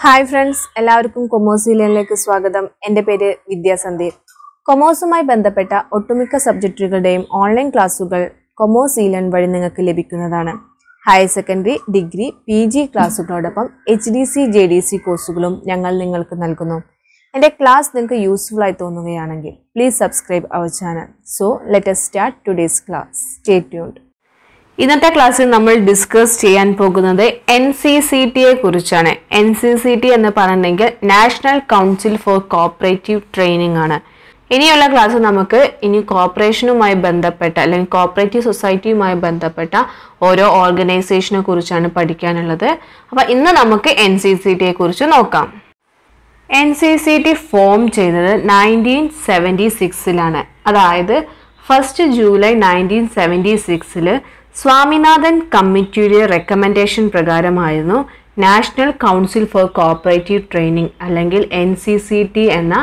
Hi friends, എല്ലാവർക്കും commerce ഇലനിലേക്ക് സ്വാഗതം. എൻ്റെ പേര് വിദ്യാ സന്ദീപ്. കൊമേഴ്സുമായി ബന്ധപ്പെട്ട ഒട്ടുമിക്ക സബ്ജക്റ്റുകളുടെയും ഓൺലൈൻ ക്ലാസുകൾ കൊമേഴ്സ് ഇലൻ വഴി നിങ്ങൾക്ക് ലഭിക്കുന്നതാണ്. Higher secondary, degree, PG ക്ലാസുകളോടൊപ്പം HDC, JDC കോഴ്സുകളും ഞങ്ങൾ നിങ്ങൾക്ക് നൽകുന്നു. എൻ്റെ ക്ലാസ് നിങ്ങൾക്ക് യൂസ്ഫുൾ ആയി തോന്നുകയാണെങ്കിൽ please subscribe our channel. So let us start today's class. Stay tuned. ഇന്നത്തെ ക്ലാസ്സിൽ നമ്മൾ ഡിസ്കസ് ചെയ്യാൻ പോകുന്നത് NCCT കുറിച്ചാണ്. NCCT എന്ന് പറഞ്ഞെങ്കിൽ national council for cooperative training ആണ്. ഇനിയുള്ള ക്ലാസ് നമുക്ക് ഇനി കോർപ്പറേഷനുമായി ബന്ധപ്പെട്ട അല്ലെങ്കിൽ കോപ്പറേറ്റീവ് സൊസൈറ്റിയുമായി ബന്ധപ്പെട്ട ഓരോ ഓർഗനൈസേഷനെ കുറിച്ചാണ് പഠിക്കാനുള്ളത്. അപ്പോൾ ഇന്ന് നമുക്ക് NCCT കുറിച്ച് നോക്കാം. NCCT ഫോം ചെയ്തത് 1976 അതായത് 1 ജൂലൈ 1976 സ്വാമിനാഥൻ കമ്മിറ്റിയുടെ റെക്കമെൻഡേഷൻ പ്രകാരമായിരുന്നു national council for cooperative training അല്ലെങ്കിൽ NCCT എന്ന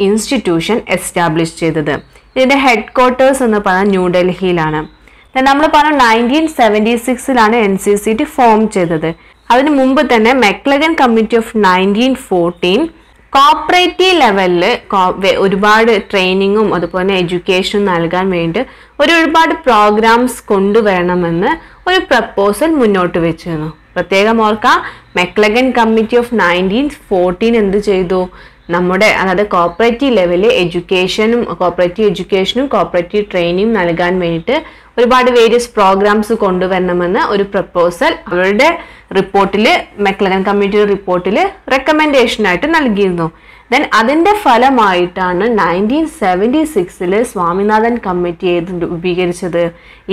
ഇൻസ്റ്റിറ്റ്യൂഷൻ എസ്റ്റാബ്ലിഷ് ചെയ്തത്. ഇതിൻ്റെ ഹെഡ് ക്വാർട്ടേഴ്സ് എന്ന് പറഞ്ഞാൽ ന്യൂഡൽഹിയിലാണ്. നമ്മൾ പറഞ്ഞു 1976 NCCT ഫോം ചെയ്തത്. അതിന് മുമ്പ് തന്നെ മെക്ലഗൻ കമ്മിറ്റി ഓഫ് 1914 കോപ്പറേറ്റീവ് ലെവലിൽ ഒരുപാട് ട്രെയിനിങ്ങും അതുപോലെ എഡ്യൂക്കേഷനും നൽകാൻ വേണ്ടി ഒരുപാട് പ്രോഗ്രാംസ് കൊണ്ടുവരണമെന്ന് ഒരു പ്രപ്പോസൽ മുന്നോട്ട് വെച്ചിരുന്നു. പ്രത്യേകം ഓർക്കാം, മെക്ലഗൻ കമ്മിറ്റി ഓഫ് 1914 എന്ത് ചെയ്തു? നമ്മുടെ അതായത് കോപ്പറേറ്റീവ് ലെവലിൽ എഡ്യൂക്കേഷനും കോപ്പറേറ്റീവ് ട്രെയിനിങ്ങും നൽകാൻ വേണ്ടിയിട്ട് ഒരുപാട് വേരിയസ് പ്രോഗ്രാംസ് കൊണ്ടുവരണമെന്ന് ഒരു പ്രപ്പോസൽ അവരുടെ റിപ്പോർട്ടിൽ മെക്ലഗൻ കമ്മിറ്റിയുടെ റിപ്പോർട്ടിൽ റെക്കമെൻഡേഷനായിട്ട് നൽകിയിരുന്നു. ദെൻ അതിൻ്റെ ഫലമായിട്ടാണ് 1976 സ്വാമിനാഥൻ കമ്മിറ്റി രൂപീകരിച്ചത്,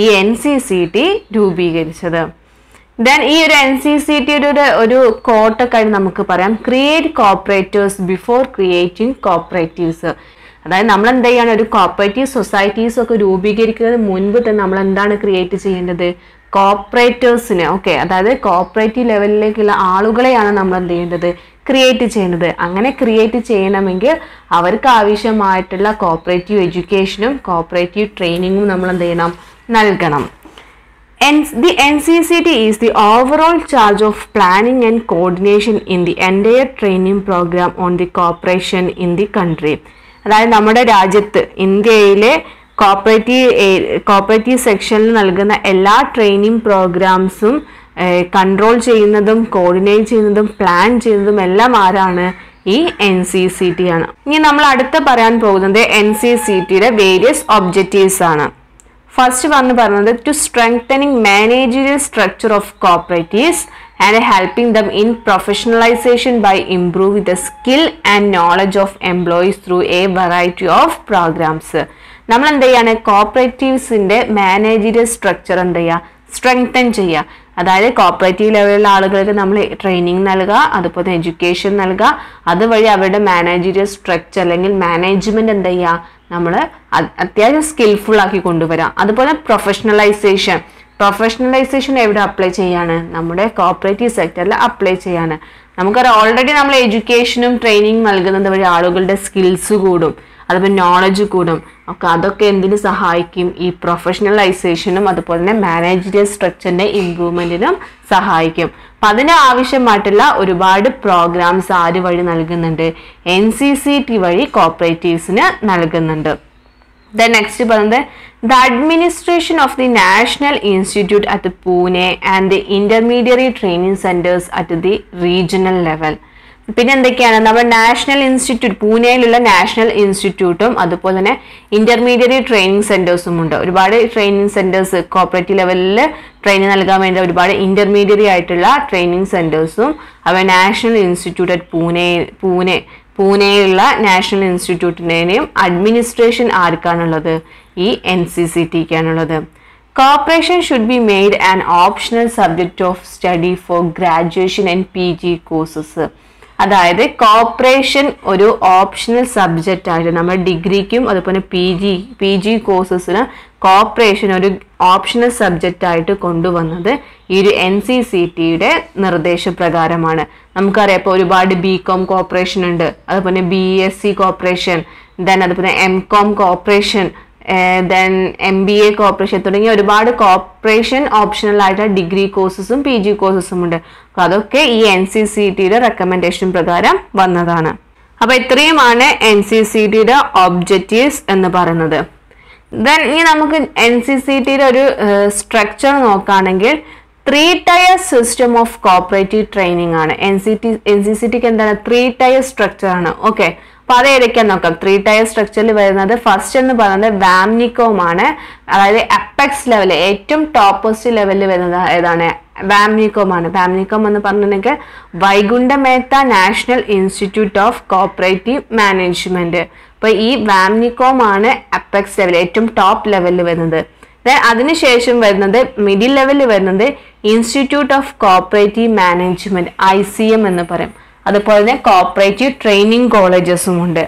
ഈ NCCT രൂപീകരിച്ചത്. ദെൻ ഈ ഒരു NCCTയുടെ ഒരു കോട്ടൊക്കെ നമുക്ക് പറയാം, create cooperators before creating cooperatives. അതായത് നമ്മൾ എന്ത് ചെയ്യാണ്, ഒരു കോപ്പറേറ്റീവ് സൊസൈറ്റീസ് ഒക്കെ രൂപീകരിക്കുന്നതിന് മുൻപ് തന്നെ നമ്മൾ എന്താണ് ക്രിയേറ്റ് ചെയ്യേണ്ടത്? കോപ്പറേറ്റേഴ്സിന്. ഓക്കെ, അതായത് കോപ്പറേറ്റീവ് ലെവലിലേക്കുള്ള ആളുകളെയാണ് നമ്മൾ എന്ത് ചെയ്യേണ്ടത്? ക്രിയേറ്റ് ചെയ്യുന്നത്. അങ്ങനെ ക്രിയേറ്റ് ചെയ്യണമെങ്കിൽ അവർക്ക് ആവശ്യമായിട്ടുള്ള കോപ്പറേറ്റീവ് എഡ്യൂക്കേഷനും കോപ്പറേറ്റീവ് ട്രെയിനിങ്ങും നമ്മൾ എന്ത് ചെയ്യണം? നൽകണം. The NCCT is the overall charge of planning and coordination in the entire training program on the cooperation in the country. അതായത് നമ്മുടെ രാജ്യത്ത് ഇന്ത്യയിലെ കോപ്പറേറ്റീവ് സെക്ഷനിൽ നൽകുന്ന എല്ലാ ട്രെയിനിങ് പ്രോഗ്രാംസും കൺട്രോൾ ചെയ്യുന്നതും കോർഡിനേറ്റ് ചെയ്യുന്നതും പ്ലാൻ ചെയ്യുന്നതും എല്ലാം ആരാണ്? ഈ NCCT ആണ്. ഇനി നമ്മൾ അടുത്ത് പറയാൻ പോകുന്നത് NCCTയുടെ വേരിയസ് ഒബ്ജക്റ്റീവ്സ് ആണ്. ഫസ്റ്റ് പറഞ്ഞത് to strengthening managerial structure of cooperatives and helping them in professionalisation by improving the skill and knowledge of employees through a variety of programmes. നമ്മൾ എന്ത് ചെയ്യാണ്? കോപ്പറേറ്റീവ്സിന്റെ മാനേജറിയൽ സ്ട്രക്ചർ എന്ത് ചെയ്യുക? സ്ട്രെങ്തൻ ചെയ്യുക. അതായത് കോപ്പറേറ്റീവ് ലെവലിലുള്ള ആളുകൾക്ക് നമ്മൾ ട്രെയിനിങ് നൽകുക, അതുപോലെ എഡ്യൂക്കേഷൻ നൽകുക, അതുവഴി അവരുടെ മാനേജറിയൽ സ്ട്രക്ചർ അല്ലെങ്കിൽ മാനേജ്മെന്റ് എന്ത് ചെയ്യുക? നമ്മൾ അത്യാവശ്യം സ്കിൽഫുൾ ആക്കി കൊണ്ടുവരാം. അതുപോലെ പ്രൊഫഷണലൈസേഷൻ എവിടെ അപ്ലൈ ചെയ്യാണ്? നമ്മുടെ കോപ്പറേറ്റീവ് സെക്ടറിൽ അപ്ലൈ ചെയ്യാണ്. നമുക്കറിയാം, ഓൾറെഡി നമ്മൾ എഡ്യൂക്കേഷനും ട്രെയിനിങ് നൽകുന്നത് വഴി ആളുകളുടെ സ്കിൽസ് കൂടും, അതുപോലെ നോളജ് കൂടും. അതൊക്കെ എന്തിനു സഹായിക്കും? ഈ പ്രൊഫഷണലൈസേഷനും അതുപോലെ തന്നെ മാനേജറിയൽ സ്ട്രക്ചറിന്റെ ഇംപ്രൂവ്മെന്റിനും സഹായിക്കും. അപ്പം അതിന് ആവശ്യമായിട്ടുള്ള ഒരുപാട് പ്രോഗ്രാംസ് ആര് വഴി നൽകുന്നുണ്ട്? NCCT വഴി കോപ്പറേറ്റീവ്സിന് നൽകുന്നുണ്ട്. ദെൻ നെക്സ്റ്റ് പറയുന്നത് the administration of the national institute at Pune and the intermediary training centres at the regional level. പിന്നെ എന്തൊക്കെയാണ്? നമ്മുടെ നാഷണൽ ഇൻസ്റ്റിറ്റ്യൂട്ട്, പൂനെയിലുള്ള നാഷണൽ ഇൻസ്റ്റിറ്റ്യൂട്ടും അതുപോലെ തന്നെ ഇന്റർമീഡിയറി ട്രെയിനിങ് സെന്റേഴ്സും ഉണ്ട്. ഒരുപാട് ട്രെയിനിങ് സെന്റേഴ്സ് കോപ്പറേറ്റീവ് ലെവലിൽ ട്രെയിനിങ് നൽകാൻ വേണ്ടി ഒരുപാട് ഇന്റർമീഡിയറി ആയിട്ടുള്ള ട്രെയിനിങ് സെന്റേഴ്സും അവ നാഷണൽ ഇൻസ്റ്റിറ്റ്യൂട്ട് അറ്റ് പൂനെയിലുള്ള നാഷണൽ ഇൻസ്റ്റിറ്റ്യൂട്ടിൻ്റെയും അഡ്മിനിസ്ട്രേഷൻ ആർക്കാണുള്ളത്? ഈ NCCTക്കാണുള്ളത്. Cooperation should be made an optional subject of study for graduation and PG courses. അതായത് കോപ്പറേഷൻ ഒരു ഓപ്ഷണൽ സബ്ജക്റ്റ് ആയിട്ട് നമ്മുടെ ഡിഗ്രിക്കും അതുപോലെ PG കോഴ്സസിന് കോപ്പറേഷൻ ഒരു ഓപ്ഷണൽ സബ്ജക്റ്റ് ആയിട്ട് കൊണ്ടുവന്നത് ഈ ഒരു NCCTയുടെ നിർദ്ദേശപ്രകാരമാണ്. നമുക്കറിയാം, ഇപ്പോൾ ഒരുപാട് BCom കോപ്പറേഷൻ ഉണ്ട്, അതുപോലെ BSc കോപ്പറേഷൻ, ദെൻ അതുപോലെ MCom corporation, then MBA corporation തുടങ്ങിയ ഒരുപാട് കോർപ്പറേഷൻ ഓപ്ഷണൽ ആയിട്ടുള്ള ഡിഗ്രി കോഴ്സസും PG കോഴ്സസും ഉണ്ട്. അപ്പോൾ അതൊക്കെ ഈ NCCTയുടെ റെക്കമെൻഡേഷൻ പ്രകാരം വന്നതാണ്. അപ്പോൾ ഇത്രയുമാണ് NCCTയുടെ ഒബ്ജക്റ്റീവ്സ് എന്ന് പറയുന്നത്. ദെൻ ഇനി നമുക്ക് NCCTയുടെ ഒരു സ്ട്രക്ചർ നോക്കുകയാണെങ്കിൽ 3 tyre system of cooperative training ആണ്. NCCTക്ക് എന്താണ് 3 ടയർ സ്ട്രക്ചർ ആണ്. ഓക്കെ, അപ്പൊ അത് ഏതൊക്കെയാന്ന് നോക്കാം. 3 ടയർ സ്ട്രക്ചറിൽ വരുന്നത് ഫസ്റ്റ് എന്ന് പറയുന്നത് വാംനികോം ആണ്. അതായത് അപ്പെക്സ് ലെവൽ ഏറ്റവും ടോപ്പസ്റ്റ് ലെവലിൽ വരുന്നത് ഏതാണ്? വാംനികോം ആണ്. വാംനികോം എന്ന് പറഞ്ഞിട്ടുണ്ടെങ്കിൽ Vaikunth Mehta national institute of cooperative management. അപ്പൊ ഈ വാംനികോം ആണ് അപ്പെക്സ് ലെവൽ ഏറ്റവും ടോപ്പ് ലെവലിൽ വരുന്നത്. അതിനുശേഷം വരുന്നത് മിഡിൽ ലെവലിൽ വരുന്നത് institute of cooperative management ICM എന്ന് പറയും. അതുപോലെ തന്നെ കോപ്പറേറ്റീവ് ട്രെയിനിങ് കോളേജസും ഉണ്ട്.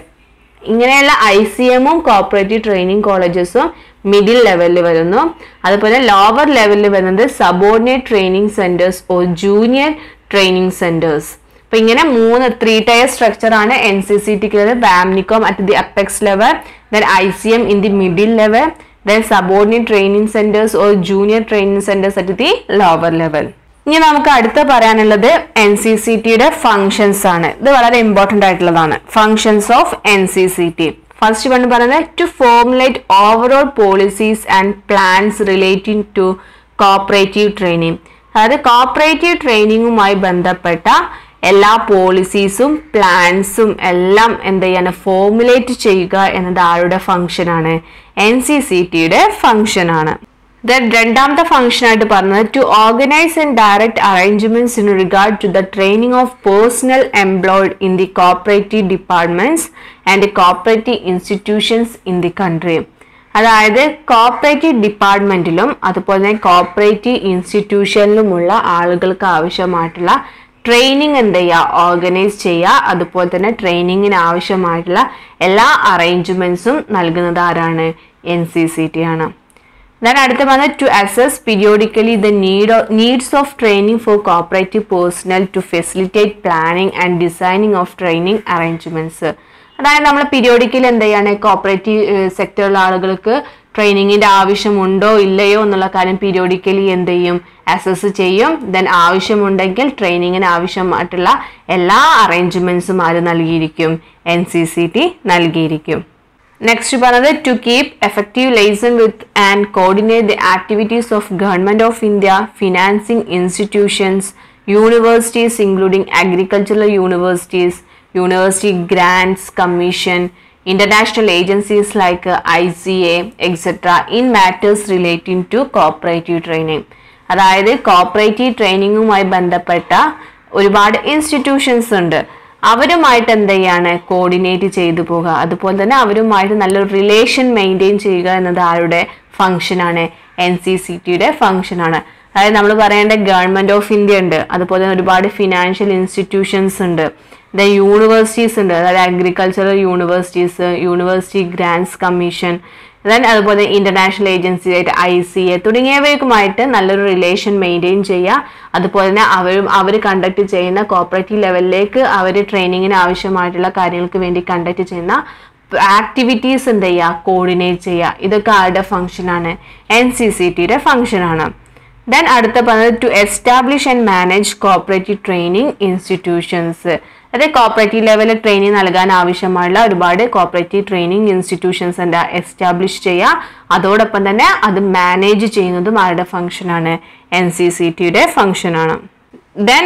ഇങ്ങനെയുള്ള ICMഉം കോപ്പറേറ്റീവ് ട്രെയിനിങ് കോളേജസും മിഡിൽ ലെവലിൽ വരുന്നു. അതുപോലെ ലോവർ ലെവലിൽ വരുന്നത് subordinate training centres or junior training centres. അപ്പൊ ഇങ്ങനെ 3 ടയർ സ്ട്രക്ചർ ആണ് NCCTക്ക്. VAMNICOM at the apex level, then ICM in the middle level, then subordinate training centers or junior training centers at the lower level. ഇനി നമുക്ക് അടുത്ത പറയാനുള്ളത് NCCTയുടെ functions ആണ്. ഇത് വളരെ ഇമ്പോർട്ടൻ്റ് ആയിട്ടുള്ളതാണ്. Functions of NCCT. First one പറയുന്നത് to formulate overall policies and plans relating to cooperative training. അതായത് കോപ്പറേറ്റീവ് ട്രെയിനിങ്ങുമായി ബന്ധപ്പെട്ട എല്ലാ പോളിസീസും പ്ലാൻസും എല്ലാം എന്ത് ചെയ്യാണ്? ഫോർമുലേറ്റ് ചെയ്യുക എന്നത് ആരുടെ ഫംഗ്ഷൻ ആണ്? NCCTയുടെ ഫംഗ്ഷൻ ആണ്. രണ്ടാമത്തെ ഫംഗ്ഷൻ ആയിട്ട് പറഞ്ഞത് to organise and direct arrangements in regard to the training of personnel employed in the cooperative departments and cooperative institutions in the country. അതായത് കോപ്പറേറ്റീവ് ഡിപ്പാർട്ട്മെന്റിലും അതുപോലെ തന്നെ കോപ്പറേറ്റീവ് ഇൻസ്റ്റിറ്റ്യൂഷനിലുമുള്ള ആളുകൾക്ക് ആവശ്യമായിട്ടുള്ള ട്രെയിനിങ് എന്ത് ചെയ്യുക? ഓർഗനൈസ് ചെയ്യുക. അതുപോലെ തന്നെ ട്രെയിനിങ്ങിന് ആവശ്യമായിട്ടുള്ള എല്ലാ അറേഞ്ച്മെന്റ്സും നൽകുന്നത് ആരാണ്? NCCT ആണ്. ദെൻ അടുത്ത പറഞ്ഞത് to assess periodically the needs of training for cooperative personnel to facilitate planning and designing of training arrangements. അതായത് നമ്മൾ പീരിയോഡിക്കലി എന്ത് ചെയ്യാണ്? കോപ്പറേറ്റീവ് സെക്ടറിലുള്ള ആളുകൾക്ക് ട്രെയിനിങ്ങിന്റെ ആവശ്യമുണ്ടോ ഇല്ലയോ എന്നുള്ള കാര്യം പീരിയോഡിക്കലി എന്ത് ചെയ്യും? അസസ് ചെയ്യും. ദെൻ ആവശ്യമുണ്ടെങ്കിൽ ട്രെയിനിങ്ങിന് ആവശ്യമായിട്ടുള്ള എല്ലാ അറേഞ്ച്മെന്റ്സും ആര് നൽകിയിരിക്കും? NCCT നൽകിയിരിക്കും. നെക്സ്റ്റ് പറഞ്ഞത് to keep effective liaison with and coordinate the activities of government of India financing institutions universities including agricultural universities, university grants commission, international agencies like ICA etc. in matters relating to cooperative training. അതായത് cooperative ട്രെയിനിങ്ങുമായി ബന്ധപ്പെട്ട ഒരുപാട് institutions ഉണ്ട്. അവരുമായിട്ട് എന്ത് ചെയ്യാണ്? Coordinate ചെയ്തു പോകുക. അതുപോലെ തന്നെ അവരുമായിട്ട് നല്ലൊരു റിലേഷൻ മെയിൻറ്റെയിൻ ചെയ്യുക എന്നത് ആരുടെ ഫംഗ്ഷനാണ്? NCCTയുടെ ഫംഗ്ഷനാണ്. അതായത് നമ്മൾ പറയേണ്ട ഗവൺമെന്റ് ഓഫ് ഇന്ത്യ ഉണ്ട്, അതുപോലെ തന്നെ ഒരുപാട് ഫിനാൻഷ്യൽ ഇൻസ്റ്റിറ്റ്യൂഷൻസ് ഉണ്ട്, യൂണിവേഴ്സിറ്റീസ് ഉണ്ട്, അതായത് agricultural universities, university grants commission, അതുപോലെ ഇന്റർനാഷണൽ ഏജൻസി ആയിട്ട് ICA തുടങ്ങിയവയ്ക്കുമായിട്ട് നല്ലൊരു റിലേഷൻ മെയിൻറ്റെയിൻ ചെയ്യുക. അതുപോലെ തന്നെ അവർ കണ്ടക്ട് ചെയ്യുന്ന കോപ്പറേറ്റീവ് ലെവലിലേക്ക് അവർ ട്രെയിനിങ്ങിന് ആവശ്യമായിട്ടുള്ള കാര്യങ്ങൾക്ക് വേണ്ടി കണ്ടക്ട് ചെയ്യുന്ന ആക്ടിവിറ്റീസ് എന്ത് ചെയ്യുക? കോർഡിനേറ്റ് ചെയ്യുക. ഇതൊക്കെ ആരുടെ ഫംഗ്ഷനാണ്? NCCTയുടെ ഫംഗ്ഷനാണ്. ദെൻ അടുത്ത പറഞ്ഞത് to establish and manage cooperative training institutions. അതായത് കോപ്പറേറ്റീവ് ലെവലിൽ ട്രെയിനിങ് നൽകാൻ ആവശ്യമായുള്ള ഒരുപാട് കോപ്പറേറ്റീവ് ട്രെയിനിങ് ഇൻസ്റ്റിറ്റ്യൂഷൻസ് എന്താ? എസ്റ്റാബ്ലിഷ് ചെയ്യുക. അതോടൊപ്പം തന്നെ അത് മാനേജ് ചെയ്യുന്നതും ആരുടെ ഫംഗ്ഷനാണ്? NCCTയുടെ ഫംഗ്ഷനാണ്. ദെൻ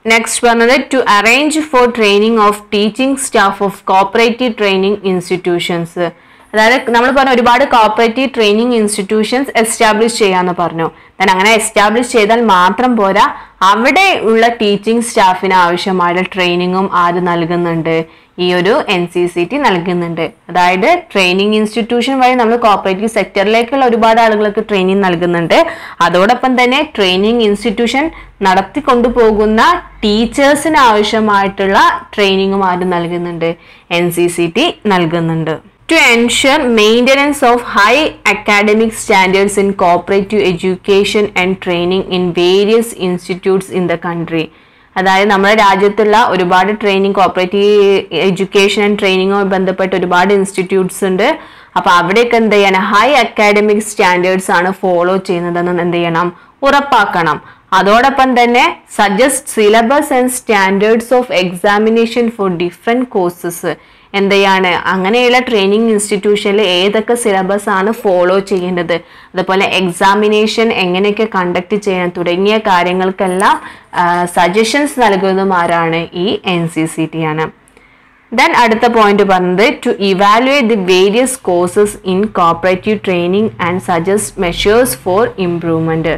നെക്സ്റ്റ് പറഞ്ഞത് to arrange for training of teaching staff of cooperative training institutions. അതായത് നമ്മൾ പറഞ്ഞ ഒരുപാട് കോപ്പറേറ്റീവ് ട്രെയിനിങ് ഇൻസ്റ്റിറ്റ്യൂഷൻസ് എസ്റ്റാബ്ലിഷ് ചെയ്യാന്ന് പറഞ്ഞു. അങ്ങനെ എസ്റ്റാബ്ലിഷ് ചെയ്താൽ മാത്രം പോരാ, അവിടെ ഉള്ള ടീച്ചിങ് സ്റ്റാഫിന് ആവശ്യമായ ട്രെയിനിങ്ങും ആര് നൽകുന്നുണ്ട്? ഈ ഒരു NCCT നൽകുന്നുണ്ട്. അതായത് ട്രെയിനിങ് ഇൻസ്റ്റിറ്റ്യൂഷൻ വഴി നമ്മൾ കോപ്പറേറ്റീവ് സെക്ടറിലേക്കുള്ള ഒരുപാട് ആളുകൾക്ക് ട്രെയിനിങ് നൽകുന്നുണ്ട്. അതോടൊപ്പം തന്നെ ട്രെയിനിങ് ഇൻസ്റ്റിറ്റ്യൂഷൻ നടത്തിക്കൊണ്ടുപോകുന്ന ടീച്ചേഴ്സിന് ആവശ്യമായിട്ടുള്ള ട്രെയിനിങ്ങും ആര് നൽകുന്നുണ്ട്? NCCT നൽകുന്നുണ്ട്. To ensure maintenance of high academic standards in cooperative education and training in various institutes in the country. അതായത് നമ്മുടെ രാജ്യത്തുള്ള ഒരുപാട് ട്രെയിനിങ് കോപ്പറേറ്റീവ് എഡ്യൂക്കേഷൻ ആൻഡ് ട്രെയിനിങ്ങുമായി ബന്ധപ്പെട്ട് ഒരുപാട് ഇൻസ്റ്റിറ്റ്യൂട്ട്സ് ഉണ്ട്. അപ്പോൾ അവിടെയൊക്കെ എന്ത് ചെയ്യണം, ഹൈ അക്കാഡമിക് സ്റ്റാൻഡേർഡ്സ് ആണ് ഫോളോ ചെയ്യുന്നതെന്ന് എന്ത് ചെയ്യണം, ഉറപ്പാക്കണം. അതോടൊപ്പം തന്നെ suggest syllabus and standards of examination for different courses. എന്ത് ചെയ്യാണ്, അങ്ങനെയുള്ള ട്രെയിനിങ് ഇൻസ്റ്റിറ്റ്യൂഷനിൽ ഏതൊക്കെ സിലബസ് ആണ് ഫോളോ ചെയ്യേണ്ടത്, അതുപോലെ എക്സാമിനേഷൻ എങ്ങനെയൊക്കെ കണ്ടക്ട് ചെയ്യണം തുടങ്ങിയ കാര്യങ്ങൾക്കെല്ലാം സജഷൻസ് നൽകുന്നതും ആരാണ്, ഈ NCCT ആണ്. ദെൻ അടുത്ത പോയിന്റ് പറഞ്ഞത് to evaluate the various courses in cooperative training and suggest measures for improvement.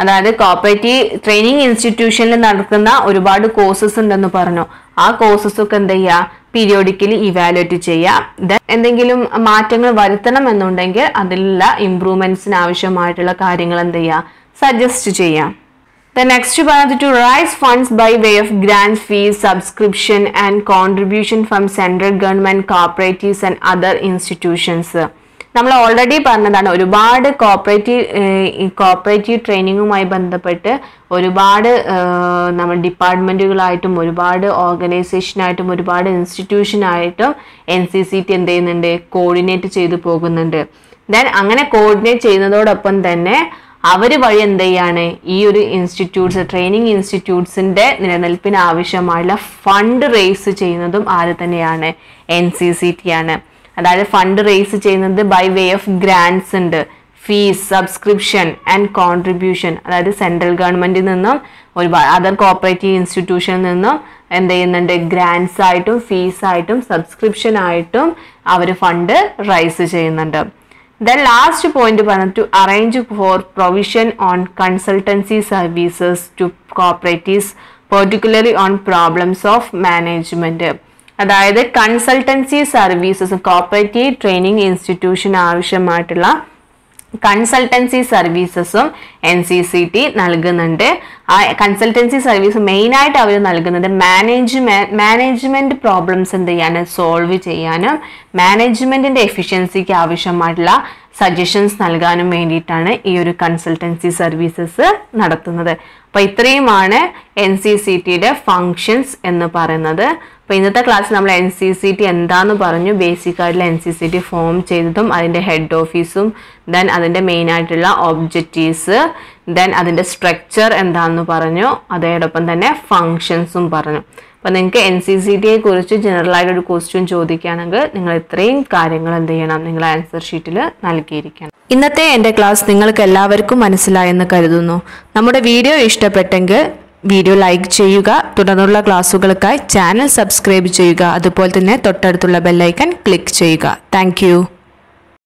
അതായത് കോപ്പറേറ്റീവ് ട്രെയിനിങ് ഇൻസ്റ്റിറ്റ്യൂഷനിൽ നടക്കുന്ന ഒരുപാട് കോഴ്സസ് ഉണ്ടെന്ന് പറഞ്ഞു. ആ കോഴ്സസ് ഒക്കെ എന്ത് ചെയ്യുക, പീരിയോഡിക്കലി ഇവാലുവേറ്റ് ചെയ്യാം. ദെൻ എന്തെങ്കിലും മാറ്റങ്ങൾ വരുത്തണം എന്നുണ്ടെങ്കിൽ അതിലുള്ള ഇംപ്രൂവ്മെന്റ്സിന് ആവശ്യമായിട്ടുള്ള കാര്യങ്ങൾ എന്ത് ചെയ്യുക, സജസ്റ്റ് ചെയ്യാം. The next പറഞ്ഞത് to raise funds by way of grants, fees, subscription and contribution from central government, cooperatives and other institutions. നമ്മൾ ഓൾറെഡി പറഞ്ഞതാണ്, ഒരുപാട് കോപ്പറേറ്റീവ് ട്രെയിനിങ്ങുമായി ബന്ധപ്പെട്ട് ഒരുപാട് നമ്മൾ ഡിപ്പാർട്ട്മെൻറ്റുകളായിട്ടും ഒരുപാട് ഓർഗനൈസേഷനായിട്ടും ഒരുപാട് ഇൻസ്റ്റിറ്റ്യൂഷനായിട്ടും NCCT എന്ത് ചെയ്യുന്നുണ്ട്, കോർഡിനേറ്റ് ചെയ്തു പോകുന്നുണ്ട്. ദെൻ അങ്ങനെ കോർഡിനേറ്റ് ചെയ്യുന്നതോടൊപ്പം തന്നെ അവർ വഴി എന്ത് ചെയ്യാണ്, ഈ ഒരു ഇൻസ്റ്റിറ്റ്യൂട്ട്സ് ട്രെയിനിങ് ഇൻസ്റ്റിറ്റ്യൂട്ട്സിൻ്റെ നിലനിൽപ്പിന് ആവശ്യമായുള്ള ഫണ്ട് റേസ് ചെയ്യുന്നതും ആര് തന്നെയാണ്, NCCT ആണ്. അതായത് ഫണ്ട് റേസ് ചെയ്യുന്നത് ബൈ വേ ഓഫ് ഗ്രാൻഡ്സ് ഉണ്ട്, ഫീസ്, സബ്സ്ക്രിപ്ഷൻ ആൻഡ് കോൺട്രിബ്യൂഷൻ. അതായത് സെൻട്രൽ ഗവൺമെന്റിൽ നിന്നും ഒരുപാട് അതർ കോപ്പറേറ്റീവ് ഇൻസ്റ്റിറ്റ്യൂഷനിൽ നിന്നും എന്ത് ചെയ്യുന്നുണ്ട്, ഗ്രാൻഡ്സ് ആയിട്ടും ഫീസായിട്ടും സബ്സ്ക്രിപ്ഷൻ ആയിട്ടും അവർ ഫണ്ട് റൈസ് ചെയ്യുന്നുണ്ട്. Then last point പറഞ്ഞത് to arrange for provision on consultancy services to cooperatives, particularly on problems of management. അതായത് consultancy services cooperative training institution ആവശ്യമായിട്ടുള്ള കൺസൾട്ടൻസി സർവീസസും NCCT നൽകുന്നുണ്ട്. ആ കൺസൾട്ടൻസി സർവീസ് മെയിനായിട്ട് അവർ നൽകുന്നത് മാനേജ്മെന്റ് പ്രോബ്ലംസ് എന്ത് ചെയ്യാനും സോൾവ് ചെയ്യാനും മാനേജ്മെന്റിന്റെ എഫിഷ്യൻസിക്ക് ആവശ്യമായിട്ടുള്ള സജഷൻസ് നൽകാനും വേണ്ടിയിട്ടാണ് ഈ ഒരു കൺസൾട്ടൻസി സർവീസസ് നടത്തുന്നത്. അപ്പോൾ ഇത്രയുമാണ് NCCTയുടെ ഫങ്ഷൻസ് എന്ന് പറയുന്നത്. അപ്പോൾ ഇന്നത്തെ ക്ലാസ്സിൽ നമ്മൾ NCCT എന്താന്ന് പറഞ്ഞു, ബേസിക് ആയിട്ടുള്ള NCCT ഫോം ചെയ്തതും അതിൻ്റെ ഹെഡ് ഓഫീസും ദെൻ അതിൻ്റെ മെയിൻ ആയിട്ടുള്ള ഒബ്ജക്റ്റീവ്സ് ദെൻ അതിൻ്റെ സ്ട്രക്ചർ എന്താണെന്ന് പറഞ്ഞു, അതോടൊപ്പം തന്നെ ഫങ്ഷൻസും പറഞ്ഞു. അപ്പോൾ നിങ്ങൾക്ക് NCCTയെ കുറിച്ച് ജനറൽ ആയിട്ടൊരു ക്വസ്റ്റ്യൻ ചോദിക്കുകയാണെങ്കിൽ നിങ്ങൾ ഇത്രയും കാര്യങ്ങൾ എന്ത് ചെയ്യണം, നിങ്ങൾ ആൻസർ ഷീറ്റിൽ നൽകിയിരിക്കണം. ഇന്നത്തെ എൻ്റെ ക്ലാസ് നിങ്ങൾക്ക് എല്ലാവർക്കും മനസ്സിലായെന്ന് കരുതുന്നു. നമ്മുടെ വീഡിയോ ഇഷ്ടപ്പെട്ടെങ്കിൽ വീഡിയോ ലൈക്ക് ചെയ്യുക, തുടർന്നുള്ള ക്ലാസ്സുകൾക്കായി ചാനൽ സബ്സ്ക്രൈബ് ചെയ്യുക, അതുപോലെ തന്നെ തൊട്ടടുത്തുള്ള ബെല്ലൈക്കൺ ക്ലിക്ക് ചെയ്യുക. താങ്ക്